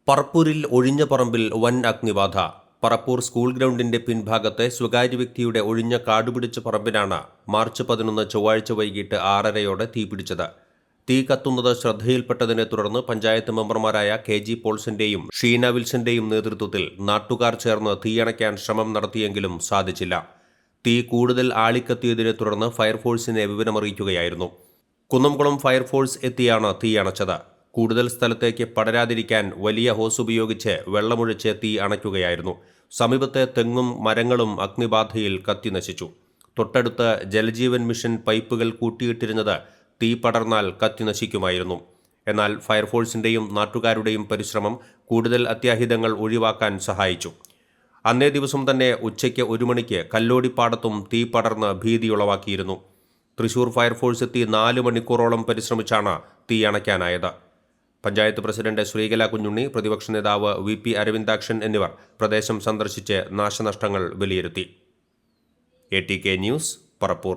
പറപ്പൂരിൽ ഒഴിഞ്ഞ പറമ്പിൽ വൻ അഗ്നിബാധ. പറപ്പൂർ സ്കൂൾ ഗ്രൗണ്ടിന്റെ പിൻഭാഗത്തെ സ്വകാര്യ വ്യക്തിയുടെ ഒഴിഞ്ഞ കാടുപിടിച്ച പറമ്പിനാണ് മാർച്ച് 11 ചൊവ്വാഴ്ച വൈകിട്ട് 6:30 തീപിടിച്ചത്. തീ കത്തുന്നത് ശ്രദ്ധയിൽപ്പെട്ടതിനെ തുടർന്ന് പഞ്ചായത്ത് മെമ്പർമാരായ KG പോൾസിന്റെയും ഷീന വിൽസന്റെയും നേതൃത്വത്തിൽ നാട്ടുകാർ ചേർന്ന് തീയണയ്ക്കാൻ ശ്രമം നടത്തിയെങ്കിലും സാധിച്ചില്ല. തീ കൂടുതൽ ആളിക്കത്തിയതിനെ തുടർന്ന് ഫയർഫോഴ്സിനെ വിവരമറിയിക്കുകയായിരുന്നു. കുന്നംകുളം ഫയർഫോഴ്സ് എത്തിയാണ് തീയണച്ചത്. കൂടുതൽ സ്ഥലത്തേക്ക് പടരാതിരിക്കാൻ വലിയ ഹോസ് ഉപയോഗിച്ച് വെള്ളമൊഴിച്ച് തീ അണയ്ക്കുകയായിരുന്നു. സമീപത്തെ തെങ്ങും മരങ്ങളും അഗ്നിബാധയിൽ കത്തിനശിച്ചു. തൊട്ടടുത്ത് ജലജീവൻ മിഷൻ പൈപ്പുകൾ കൂട്ടിയിട്ടിരുന്നത് തീ പടർന്നാൽ കത്തിനശിക്കുമായിരുന്നു. എന്നാൽ ഫയർഫോഴ്സിന്റെയും നാട്ടുകാരുടെയും പരിശ്രമം കൂടുതൽ അത്യാഹിതങ്ങൾ ഒഴിവാക്കാൻ സഹായിച്ചു. അന്നേ ദിവസം തന്നെ ഉച്ചയ്ക്ക് 1 മണിക്ക് കല്ലോടിപ്പാടത്തും തീ പടർന്ന് ഭീതിയുളവാക്കിയിരുന്നു. തൃശൂർ ഫയർഫോഴ്സ് എത്തി 4 മണിക്കൂറോളം പരിശ്രമിച്ചാണ് തീ അണയ്ക്കാനായത്. പഞ്ചായത്ത് പ്രസിഡന്റ് ശ്രീകല കുഞ്ഞുണ്ണി, പ്രതിപക്ഷ നേതാവ് VP അരവിന്ദാക്ഷൻ എന്നിവർ പ്രദേശം സന്ദർശിച്ച് നാശനഷ്ടങ്ങൾ വിലയിരുത്തി. ATK news, Parappur.